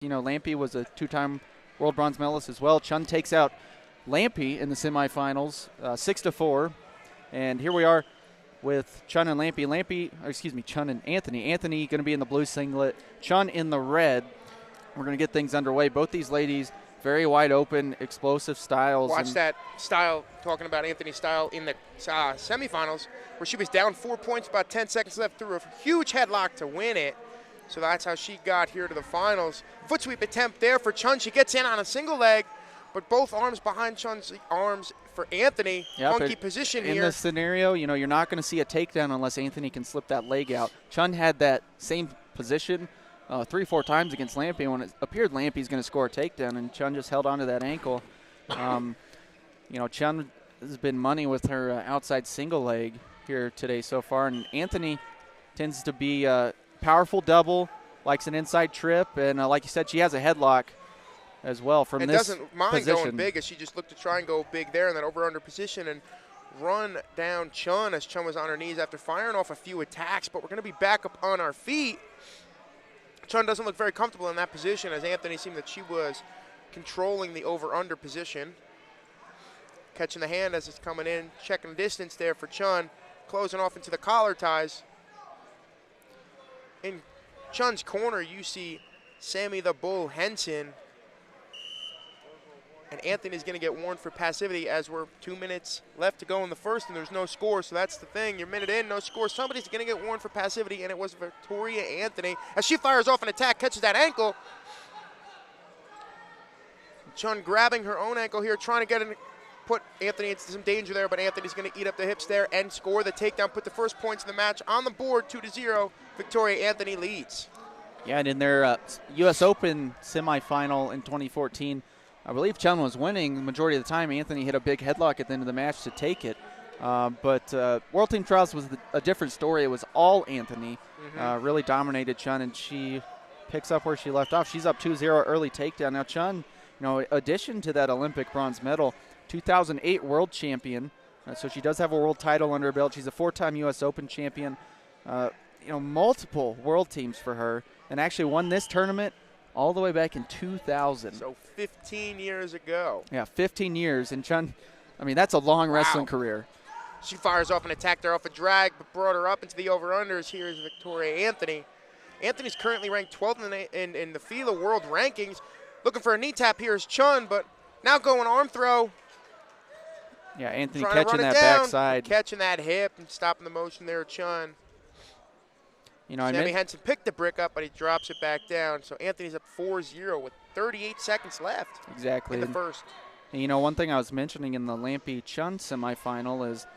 You know, Lampe was a 2-time world bronze medalist as well. Chun takes out Lampe in the semifinals, 6-4. And here we are with Chun and Lampe. Chun and Anthony. Anthony going to be in the blue singlet, Chun in the red. We're going to get things underway. Both these ladies, very wide open, explosive styles. Watch that style, talking about Anthony's style in the semifinals, where she was down 4 points, about 10 seconds left, threw a huge headlock to win it. So that's how she got here to the finals. Foot sweep attempt there for Chun. She gets in on a single leg, but both arms behind Chun's arms for Anthony. Yep, funky position here. In this scenario, you know, you're not going to see a takedown unless Anthony can slip that leg out. Chun had that same position 3-4 times against Lampe when it appeared Lampe's going to score a takedown, and Chun just held onto that ankle. You know, Chun has been money with her outside single leg here today so far, and Anthony tends to be powerful double, likes an inside trip, and like you said, she has a headlock as well from this position. Doesn't mind going big, as she just looked to try and go big there in that over-under position and run down Chun as Chun was on her knees after firing off a few attacks. But we're going to be back up on our feet. Chun doesn't look very comfortable in that position, as Anthony seemed that she was controlling the over-under position. Catching the hand as it's coming in, checking distance there for Chun, closing off into the collar ties. In Chun's corner, you see Sammy the Bull Henson. And Anthony's going to get warned for passivity as we're 2 minutes left to go in the first, and there's no score. So that's the thing. You're a minute in, no score. Somebody's going to get warned for passivity, and it was Victoria Anthony. As she fires off an attack, catches that ankle. Chun grabbing her own ankle here, trying to put Anthony into some danger there, but Anthony's going to eat up the hips there and score the takedown, put the first points in the match on the board, 2-0. Victoria Anthony leads. Yeah, and in their U.S. Open semifinal in 2014, I believe Chun was winning the majority of the time. Anthony hit a big headlock at the end of the match to take it. But World Team Trials was a different story. It was all Anthony. Really dominated Chun, and she picks up where she left off. She's up 2-0, early takedown. Now Chun, you know, in addition to that Olympic bronze medal, 2008 world champion. So she does have a world title under her belt. She's a 4-time U.S. Open champion. You know, multiple world teams for her, and actually won this tournament all the way back in 2000. So 15 years ago. Yeah, 15 years. And Chun, I mean, that's a long wrestling career. She fires off an attack there off a drag, but brought her up into the over-unders. Here's Victoria Anthony. Anthony's currently ranked 12th in the FILA World Rankings. Looking for a knee tap here is Chun, but now going arm throw. Yeah, Anthony catching that backside. Catching that hip and stopping the motion there, Chun. You know, Sammy Henson picked the brick up, but he drops it back down. So Anthony's up 4-0 with 38 seconds left. Exactly. In the first. And, you know, one thing I was mentioning in the Lampe-Chun semifinal is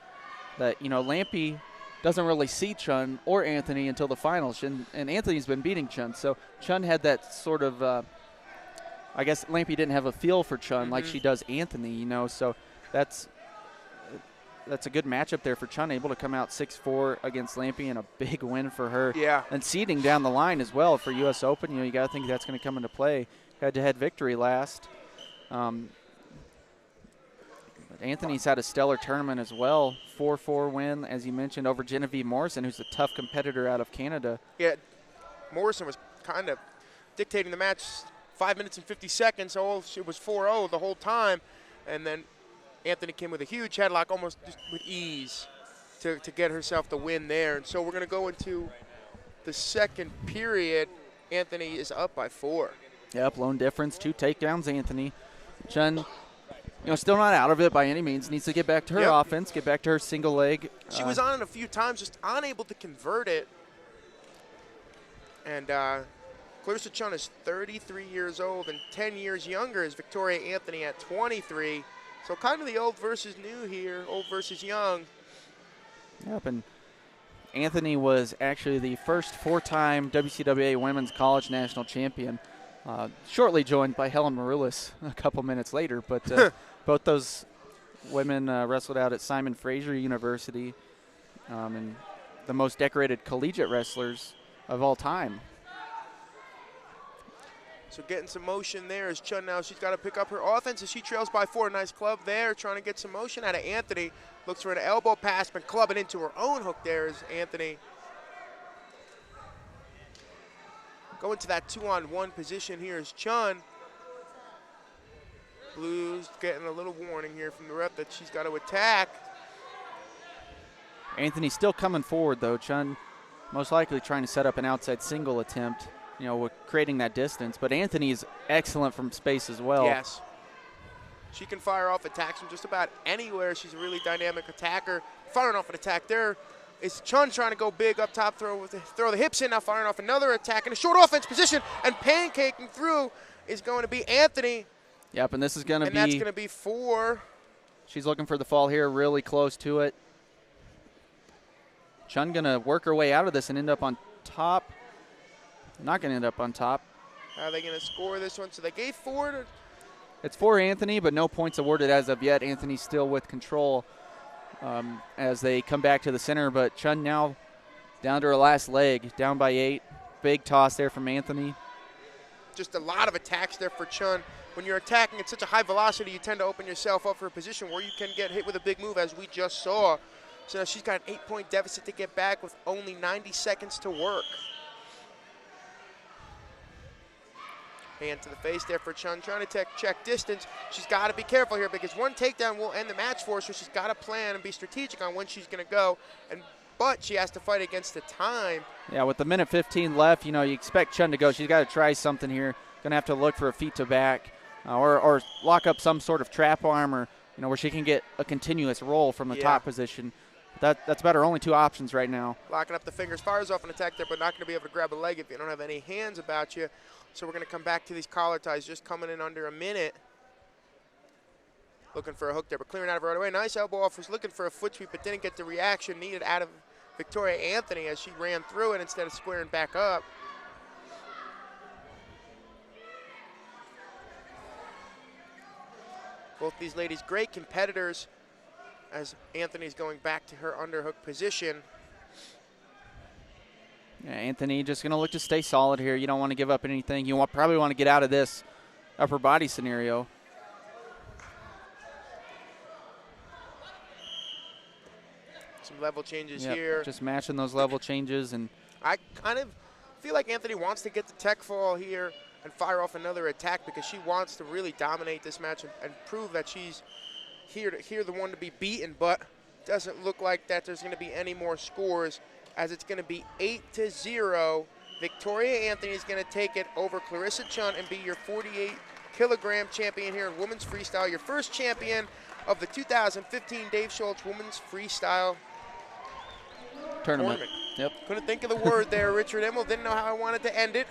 that, you know, Lampe doesn't really see Chun or Anthony until the finals. And Anthony's been beating Chun. So Chun had that sort of, I guess Lampe didn't have a feel for Chun like she does Anthony, you know. So that's a good matchup there for Chun, able to come out 6-4 against Lampe, and a big win for her. Yeah. And seeding down the line as well for U.S. Open. You know, you got to think that's going to come into play. Head-to-head victory last. But Anthony's had a stellar tournament as well. 4-4 win, as you mentioned, over Genevieve Morrison, who's a tough competitor out of Canada. Yeah, Morrison was kind of dictating the match 5 minutes and 50 seconds. So it was 4-0 the whole time. And then Anthony came with a huge headlock, almost just with ease, to get herself the win there. And so we're going to go into the second period. Anthony is up by 4. Yep, lone difference, 2 takedowns, Anthony. Chun, you know, still not out of it by any means. Needs to get back to her offense, get back to her single leg. She was on it a few times, just unable to convert it. And Clarissa Chun is 33 years old, and 10 years younger is Victoria Anthony at 23. So kind of the old versus new here, old versus young. Yep, and Anthony was actually the first 4-time WCWA Women's College National Champion, shortly joined by Helen Maroulis a couple minutes later. But both those women wrestled out at Simon Fraser University, and the most decorated collegiate wrestlers of all time. So getting some motion there is Chun now. She's got to pick up her offense as she trails by 4. Nice club there, trying to get some motion out of Anthony. Looks for an elbow pass, but clubbing into her own hook there is Anthony. Going to that 2-on-1 position here is Chun. Blues getting a little warning here from the ref that she's got to attack. Anthony's still coming forward, though. Chun most likely trying to set up an outside single attempt, with creating that distance. But Anthony's excellent from space as well. Yes. She can fire off attacks from just about anywhere. She's a really dynamic attacker. Firing off an attack there is Chun trying to go big up top, throw the hips in, now firing off another attack in a short offense position, and pancaking through is going to be Anthony. Yep, and this is going to be. And that's going to be 4. She's looking for the fall here, really close to it. Chun going to work her way out of this and end up on top. Not going to end up on top. How are they going to score this one? So they gave 4 to. It's for Anthony, but no points awarded as of yet. Anthony's still with control as they come back to the center. But Chun now down to her last leg, down by 8. Big toss there from Anthony. Just a lot of attacks there for Chun. When you're attacking at such a high velocity, you tend to open yourself up for a position where you can get hit with a big move, as we just saw. So now she's got an 8-point deficit to get back with only 90 seconds to work. Hand to the face there for Chun, trying to check distance. She's got to be careful here because one takedown will end the match for her, so she's got to plan and be strategic on when she's going to go. But she has to fight against the time. Yeah, with the minute 15 left, you expect Chun to go. She's got to try something here. Going to have to look for a feet to back or lock up some sort of trap arm or, where she can get a continuous roll from the top position. That's about her only 2 options right now. Locking up the fingers, fires off an attack there, but not going to be able to grab a leg if you don't have any hands about you. So we're going to come back to these collar ties, just coming in under a minute. Looking for a hook there, but clearing out of her right away. Nice elbow off, was looking for a foot sweep, but didn't get the reaction needed out of Victoria Anthony as she ran through it instead of squaring back up. Both these ladies, great competitors, as Anthony's going back to her underhook position. Yeah, Anthony just going to look to stay solid here. You don't want to give up anything. You probably want to get out of this upper body scenario. Some level changes here. Just matching those level changes. And I kind of feel like Anthony wants to get the tech fall here and fire off another attack because she wants to really dominate this match and prove that she's here the one to be beaten, but doesn't look like that there's going to be any more scores, as it's going to be 8-0. Victoria Anthony is going to take it over Clarissa Chun and be your 48-kilogram champion here in women's freestyle, your first champion of the 2015 Dave Schultz Women's Freestyle Tournament. Yep. Couldn't think of the word there, Richard Immel. Didn't know how I wanted to end it.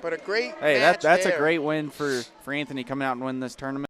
But a great match that's there. A great win for Anthony coming out and win this tournament.